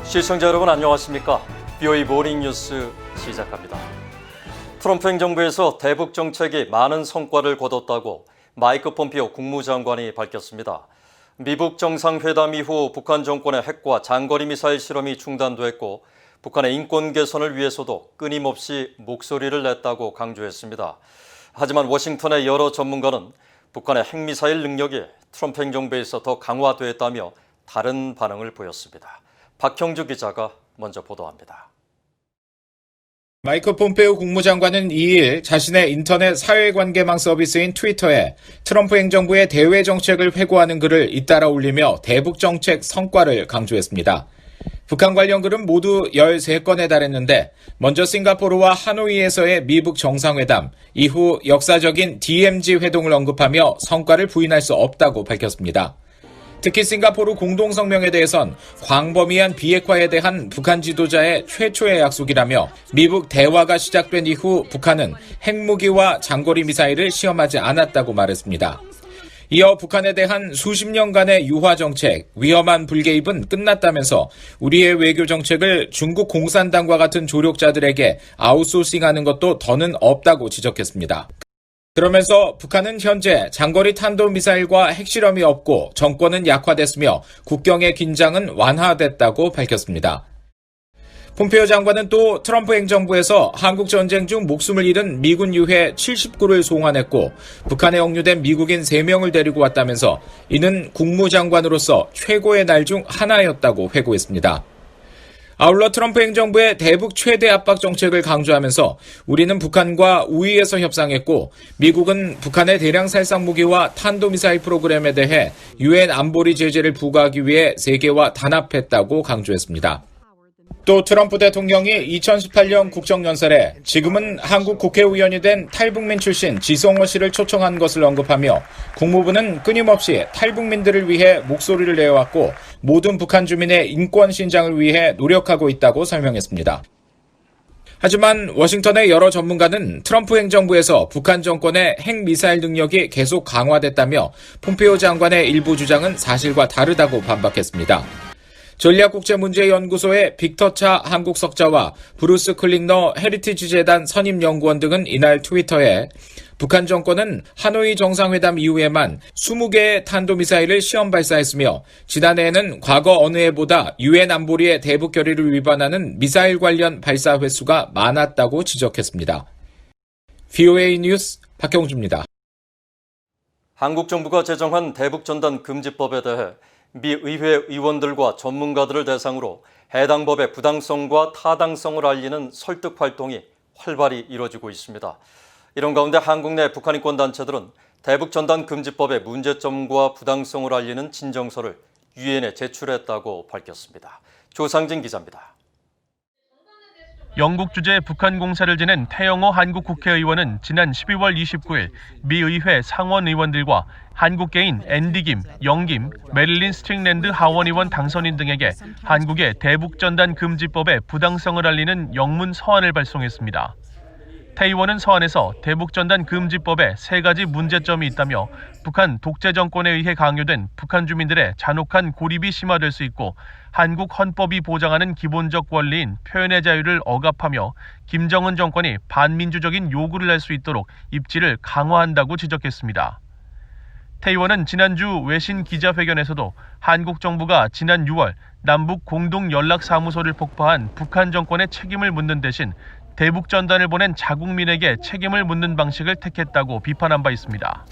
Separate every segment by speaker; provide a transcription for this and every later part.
Speaker 1: 시청자 여러분 안녕하십니까? BOE 모닝뉴스 시작합니다. 트럼프 행정부에서 대북 정책이 많은 성과를 거뒀다고 마이크 폼피오 국무장관이 밝혔습니다. 미북 정상회담 이후 북한 정권의 핵과 장거리 미사일 실험이 중단됐고 북한의 인권 개선을 위해서도 끊임없이 목소리를 냈다고 강조했습니다. 하지만 워싱턴의 여러 전문가는 북한의 핵미사일 능력이 트럼프 행정부에서 더 강화됐다며 다른 반응을 보였습니다. 박형주 기자가 먼저 보도합니다.
Speaker 2: 마이크 폼페오 국무장관은 2일 자신의 인터넷 사회관계망 서비스인 트위터에 트럼프 행정부의 대외 정책을 회고하는 글을 잇따라 올리며 대북 정책 성과를 강조했습니다. 북한 관련 글은 모두 13건에 달했는데 먼저 싱가포르와 하노이에서의 미북 정상회담, 이후 역사적인 DMZ 회동을 언급하며 성과를 부인할 수 없다고 밝혔습니다. 특히 싱가포르 공동성명에 대해선 광범위한 비핵화에 대한 북한 지도자의 최초의 약속이라며 미북 대화가 시작된 이후 북한은 핵무기와 장거리 미사일을 시험하지 않았다고 말했습니다. 이어 북한에 대한 수십 년간의 유화 정책, 위험한 불개입은 끝났다면서 우리의 외교 정책을 중국 공산당과 같은 조력자들에게 아웃소싱하는 것도 더는 없다고 지적했습니다. 그러면서 북한은 현재 장거리 탄도미사일과 핵실험이 없고 정권은 약화됐으며 국경의 긴장은 완화됐다고 밝혔습니다. 폼페오 장관은 또 트럼프 행정부에서 한국 전쟁 중 목숨을 잃은 미군 유해 79를 송환했고 북한에 억류된 미국인 3명을 데리고 왔다면서 이는 국무장관으로서 최고의 날 중 하나였다고 회고했습니다. 아울러 트럼프 행정부의 대북 최대 압박 정책을 강조하면서 우리는 북한과 우위에서 협상했고 미국은 북한의 대량 살상 무기와 탄도미사일 프로그램에 대해 유엔 안보리 제재를 부과하기 위해 세계와 단합했다고 강조했습니다. 또 트럼프 대통령이 2018년 국정연설에 지금은 한국 국회의원이 된 탈북민 출신 지성호 씨를 초청한 것을 언급하며 국무부는 끊임없이 탈북민들을 위해 목소리를 내어왔고 모든 북한 주민의 인권 신장을 위해 노력하고 있다고 설명했습니다. 하지만 워싱턴의 여러 전문가는 트럼프 행정부에서 북한 정권의 핵미사일 능력이 계속 강화됐다며 폼페오 장관의 일부 주장은 사실과 다르다고 반박했습니다. 전략국제문제연구소의 빅터 차 한국석자와 브루스 클링너 헤리티지 재단 선임연구원 등은 이날 트위터에 북한 정권은 하노이 정상회담 이후에만 20개의 탄도미사일을 시험 발사했으며 지난해에는 과거 어느 해보다 유엔 안보리의 대북 결의를 위반하는 미사일 관련 발사 횟수가 많았다고 지적했습니다. BOA 뉴스 박형주입니다.
Speaker 1: 한국 정부가 제정한 대북전단 금지법에 대해 미 의회 의원들과 전문가들을 대상으로 해당 법의 부당성과 타당성을 알리는 설득 활동이 활발히 이뤄지고 있습니다. 이런 가운데 한국 내 북한 인권 단체들은 대북전단 금지법의 문제점과 부당성을 알리는 진정서를 유엔에 제출했다고 밝혔습니다. 조상진 기자입니다.
Speaker 3: 영국 주재 북한 공사를 지낸 태영호 한국 국회의원은 지난 12월 29일 미 의회 상원 의원들과 한국계인 앤디 김, 영김, 메릴린 스트링랜드 하원 의원 당선인 등에게 한국의 대북전단 금지법의 부당성을 알리는 영문 서한을 발송했습니다. 태 의원은 서한에서 대북전단 금지법에 3가지 문제점이 있다며 북한 독재 정권에 의해 강요된 북한 주민들의 잔혹한 고립이 심화될 수 있고 한국 헌법이 보장하는 기본적 권리인 표현의 자유를 억압하며 김정은 정권이 반민주적인 요구를 할 수 있도록 입지를 강화한다고 지적했습니다. 태 의원은 지난주 외신 기자회견에서도 한국 정부가 지난 6월 남북 공동연락사무소를 폭파한 북한 정권의 책임을 묻는 대신 대북 전단을 보낸 자국민에게 책임을 묻는 방식을 택했다고 비판한 바 있습니다.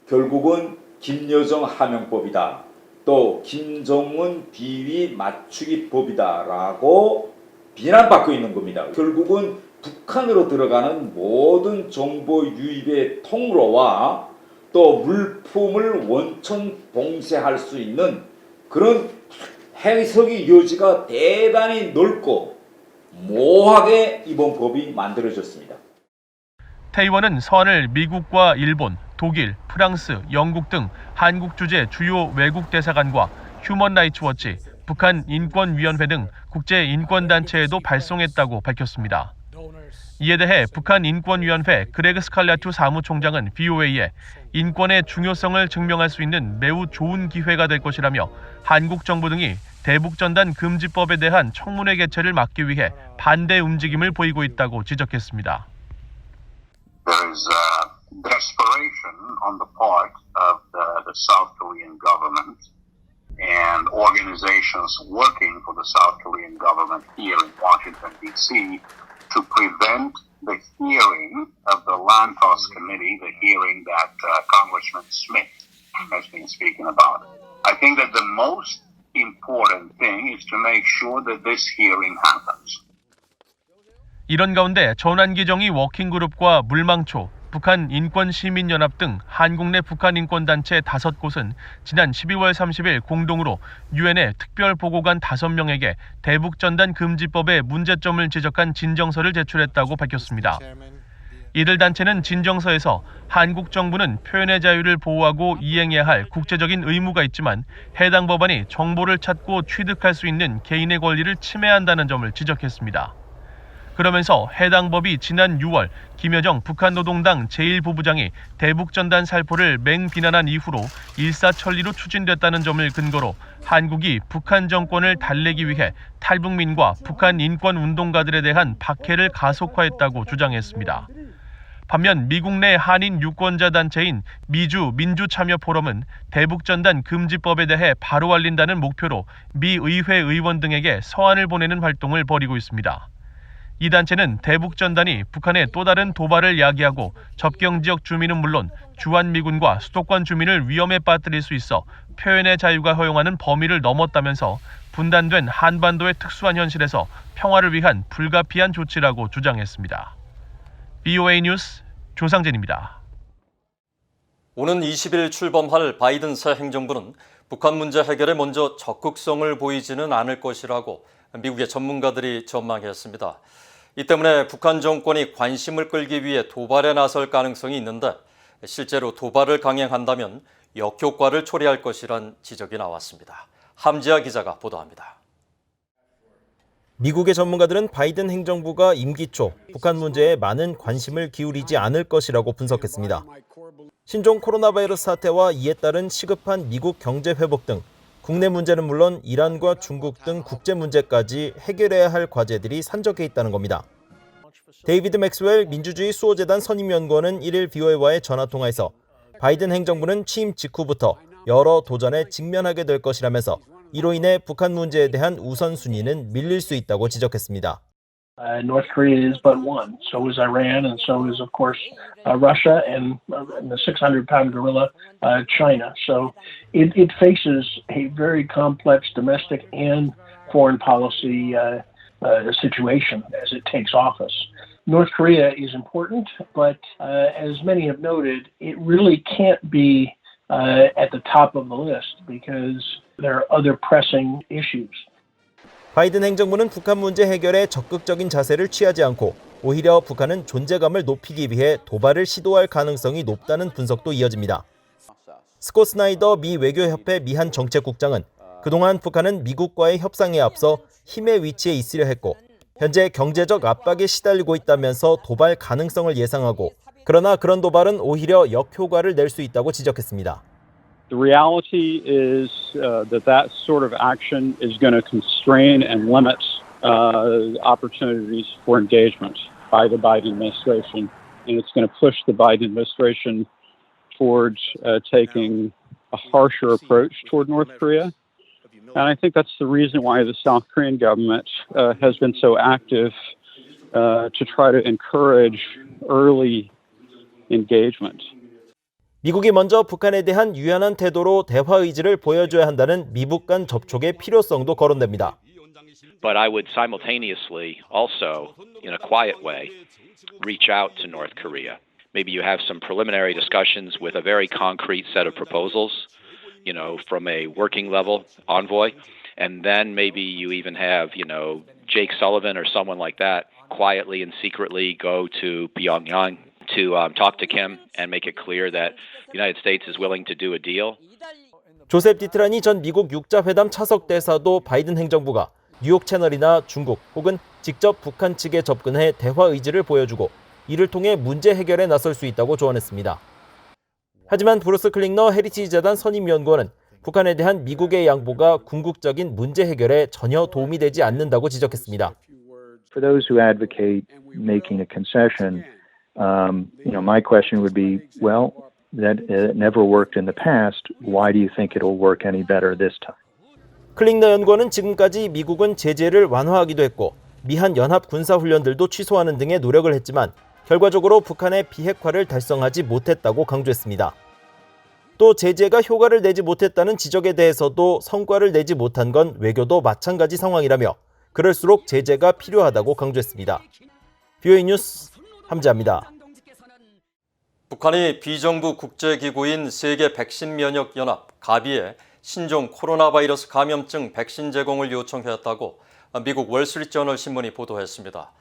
Speaker 4: 결국은 김여정 하명법이다. 또 김정은 비위 맞추기 법이다라고 비난받고 있는 겁니다. 결국은 북한으로 들어가는 모든 정보 유입의 통로와 또 물품을 원천 봉쇄할 수 있는 그런 해석의 여지가 대단히 넓고 모호하게 이번 법이 만들어졌습니다.
Speaker 3: 태 의원은 서한을 미국과 일본, 독일, 프랑스, 영국 등 한국 주재 주요 외국 대사관과 휴먼 라이츠 워치, 북한 인권위원회 등 국제 인권단체에도 발송했다고 밝혔습니다. 이에 대해 북한 인권위원회 그레그 스칼라투 사무총장은 BOA에 인권의 중요성을 증명할 수 있는 매우 좋은 기회가 될 것이라며 한국 정부 등이 대북전단 금지법에 대한 청문회 개최를 막기 위해 반대 움직임을 보이고 있다고 지적했습니다.
Speaker 5: There is desperation on the part of the South Korean government and organizations working for the South Korean government here in Washington, D.C. to prevent the hearing of the Land Trust Committee, the hearing that Congressman Smith has been speaking about. I think that the most important thing is to make sure that this hearing happens.
Speaker 3: 이런 가운데 전환기정이 워킹그룹과 물망초, 북한 인권시민연합 등 한국 내 북한 인권단체 5곳은 지난 12월 30일 공동으로 유엔의 특별보고관 5명에게 대북전단 금지법의 문제점을 지적한 진정서를 제출했다고 밝혔습니다. 이들 단체는 진정서에서 한국 정부는 표현의 자유를 보호하고 이행해야 할 국제적인 의무가 있지만 해당 법안이 정보를 찾고 취득할 수 있는 개인의 권리를 침해한다는 점을 지적했습니다. 그러면서 해당 법이 지난 6월 김여정 북한 노동당 제1부부장이 대북전단 살포를 맹비난한 이후로 일사천리로 추진됐다는 점을 근거로 한국이 북한 정권을 달래기 위해 탈북민과 북한 인권운동가들에 대한 박해를 가속화했다고 주장했습니다. 반면 미국 내 한인 유권자 단체인 미주 민주참여포럼은 대북전단 금지법에 대해 바로 알린다는 목표로 미 의회 의원 등에게 서한을 보내는 활동을 벌이고 있습니다. 이 단체는 대북전단이 북한의 또 다른 도발을 야기하고 접경지역 주민은 물론 주한미군과 수도권 주민을 위험에 빠뜨릴 수 있어 표현의 자유가 허용하는 범위를 넘었다면서 분단된 한반도의 특수한 현실에서 평화를 위한 불가피한 조치라고 주장했습니다. BOA 뉴스 조상진입니다.
Speaker 1: 오는 20일 출범할 바이든 새 행정부는 북한 문제 해결에 먼저 적극성을 보이지는 않을 것이라고 미국의 전문가들이 전망했습니다. 이 때문에 북한 정권이 관심을 끌기 위해 도발에 나설 가능성이 있는데 실제로 도발을 강행한다면 역효과를 초래할 것이란 지적이 나왔습니다. 함지아 기자가 보도합니다.
Speaker 6: 미국의 전문가들은 바이든 행정부가 임기 초 북한 문제에 많은 관심을 기울이지 않을 것이라고 분석했습니다. 신종 코로나 바이러스 사태와 이에 따른 시급한 미국 경제 회복 등 국내 문제는 물론 이란과 중국 등 국제 문제까지 해결해야 할 과제들이 산적해 있다는 겁니다. 데이비드 맥스웰 민주주의 수호재단 선임연구원은 1일 BOA와의 전화통화에서 바이든 행정부는 취임 직후부터 여러 도전에 직면하게 될 것이라면서 이로 인해 북한 문제에 대한 우선순위는 밀릴 수 있다고 지적했습니다.
Speaker 7: North Korea is but one. So is Iran, and so is, of course, Russia, and the 600-pound gorilla, China. So it faces a very complex domestic and foreign policy situation as it takes office. North Korea is important, but as many have noted, it really can't be at the top of the list because there are other pressing issues.
Speaker 6: 바이든 행정부는 북한 문제 해결에 적극적인 자세를 취하지 않고 오히려 북한은 존재감을 높이기 위해 도발을 시도할 가능성이 높다는 분석도 이어집니다. 스콧 스나이더 미 외교협회 미한 정책국장은 그동안 북한은 미국과의 협상에 앞서 힘의 위치에 있으려 했고 현재 경제적 압박에 시달리고 있다면서 도발 가능성을 예상하고 그러나 그런 도발은 오히려 역효과를 낼 수 있다고 지적했습니다.
Speaker 8: The reality is that sort of action is going to constrain and limit opportunities for engagement by the Biden administration, and it's going to push the Biden administration towards taking a harsher approach toward North Korea. And I think that's the reason why the South Korean government has been so active to try to encourage early engagement.
Speaker 6: 미국이 먼저 북한에 대한 유연한 태도로 대화 의지를 보여줘야 한다는 미북 간 접촉의 필요성도 거론됩니다.
Speaker 9: But I would simultaneously also, in a quiet way, reach out to North Korea. Maybe you have some preliminary discussions with a very concrete set of proposals, from a working level envoy, and then maybe you even have, Jake Sullivan or someone like that quietly and secretly go to Pyongyang to talk to Kim and make it clear that the United States is willing to do a deal.
Speaker 6: 조셉 디트라니 전 미국 육자회담 차석 대사도 바이든 행정부가 뉴욕 채널이나 중국 혹은 직접 북한 측에 접근해 대화 의지를 보여주고 이를 통해 문제 해결에 나설 수 있다고 조언했습니다. 하지만 브루스 클링너 헤리티지 재단 선임연구원은 북한에 대한 미국의 양보가 궁극적인 문제 해결에 전혀 도움이 되지 않는다고 지적했습니다.
Speaker 10: For those who advocate making a concession, my question would be, well, that never worked in the past. Why do you think it'll work any better this time?
Speaker 6: 클링너 연구원은 지금까지 미국은 제재를 완화하기도 했고 미한 연합 군사훈련들도 취소하는 등의 노력을 했지만 결과적으로 북한의 비핵화를 달성하지 못했다고 강조했습니다. 또 제재가 효과를 내지 못했다는 지적에 대해서도 성과를 내지 못한 건 외교도 마찬가지 상황이라며 그럴수록 제재가 필요하다고 강조했습니다. BOA 뉴스 함재합니다.
Speaker 1: 북한이 비정부 국제기구인 세계 백신 면역 연합 가비에 신종 코로나 바이러스 감염증 백신 제공을 요청했다고 미국 월스트리트저널 신문이 보도했습니다.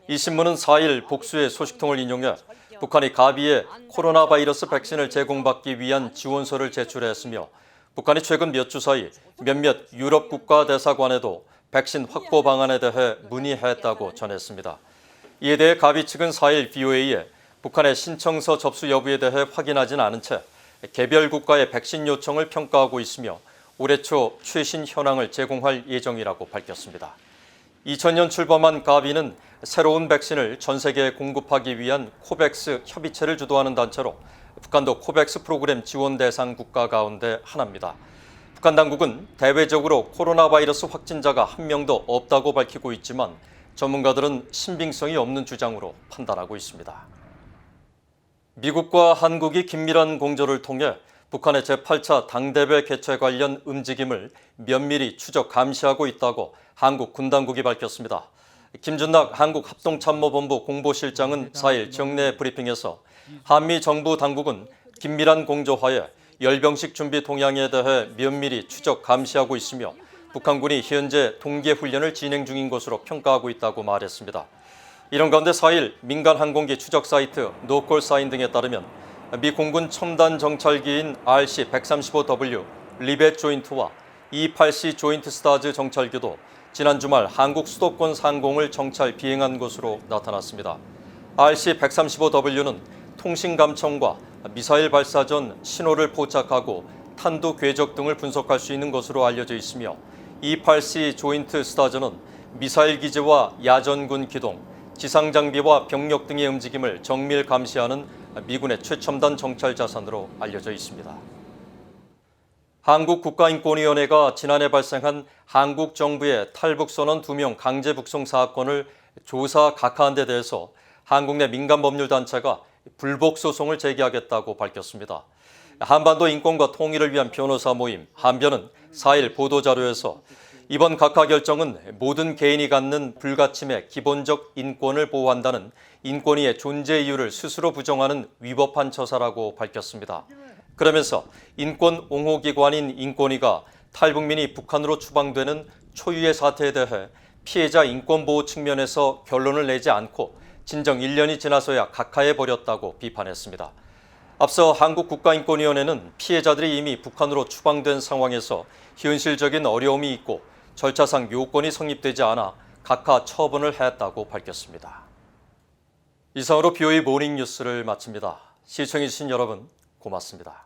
Speaker 1: 이 신문은 4일 복수의 소식통을 인용해 북한이 가비에 코로나 바이러스 백신을 제공받기 위한 지원서를 제출했으며 북한이 최근 몇 주 사이 몇몇 유럽 국가 대사관에도 백신 확보 방안에 대해 문의했다고 전했습니다. 이에 대해 가비 측은 4일 BOA에 북한의 신청서 접수 여부에 대해 확인하진 않은 채 개별 국가의 백신 요청을 평가하고 있으며 올해 초 최신 현황을 제공할 예정이라고 밝혔습니다. 2000년 출범한 가비는 새로운 백신을 전 세계에 공급하기 위한 코백스 협의체를 주도하는 단체로 북한도 코백스 프로그램 지원 대상 국가 가운데 하나입니다. 북한 당국은 대외적으로 코로나 바이러스 확진자가 한 명도 없다고 밝히고 있지만 전문가들은 신빙성이 없는 주장으로 판단하고 있습니다. 미국과 한국이 긴밀한 공조를 통해 북한의 제8차 당대회 개최 관련 움직임을 면밀히 추적 감시하고 있다고 한국 군당국이 밝혔습니다. 김준낙 한국합동참모본부 공보실장은 4일 정례 브리핑에서 한미 정부 당국은 긴밀한 공조하에 열병식 준비 동향에 대해 면밀히 추적 감시하고 있으며 북한군이 현재 동계훈련을 진행 중인 것으로 평가하고 있다고 말했습니다. 이런 가운데 4일 민간 항공기 추적 사이트 노콜사인 등에 따르면 미 공군 첨단 정찰기인 RC-135W 리벳 조인트와 E-8C 조인트 스타즈 정찰기도 지난 주말 한국 수도권 상공을 정찰 비행한 것으로 나타났습니다. RC-135W는 통신 감청과 미사일 발사 전 신호를 포착하고 탄도 궤적 등을 분석할 수 있는 것으로 알려져 있으며 E-8C 조인트 스타즈는 미사일 기지와 야전군 기동, 지상 장비와 병력 등의 움직임을 정밀 감시하는 미군의 최첨단 정찰 자산으로 알려져 있습니다. 한국국가인권위원회가 지난해 발생한 한국 정부의 탈북선원 2명 강제 북송 사건을 조사 각하한 데 대해서 한국 내 민간법률단체가 불복소송을 제기하겠다고 밝혔습니다. 한반도 인권과 통일을 위한 변호사 모임 한변은 4일 보도자료에서 이번 각하 결정은 모든 개인이 갖는 불가침의 기본적 인권을 보호한다는 인권위의 존재 이유를 스스로 부정하는 위법한 처사라고 밝혔습니다. 그러면서 인권 옹호기관인 인권위가 탈북민이 북한으로 추방되는 초유의 사태에 대해 피해자 인권보호 측면에서 결론을 내지 않고 진정 1년이 지나서야 각하해버렸다고 비판했습니다. 앞서 한국국가인권위원회는 피해자들이 이미 북한으로 추방된 상황에서 현실적인 어려움이 있고 절차상 요건이 성립되지 않아 각하 처분을 했다고 밝혔습니다. 이상으로 BOA 모닝뉴스를 마칩니다. 시청해주신 여러분 고맙습니다.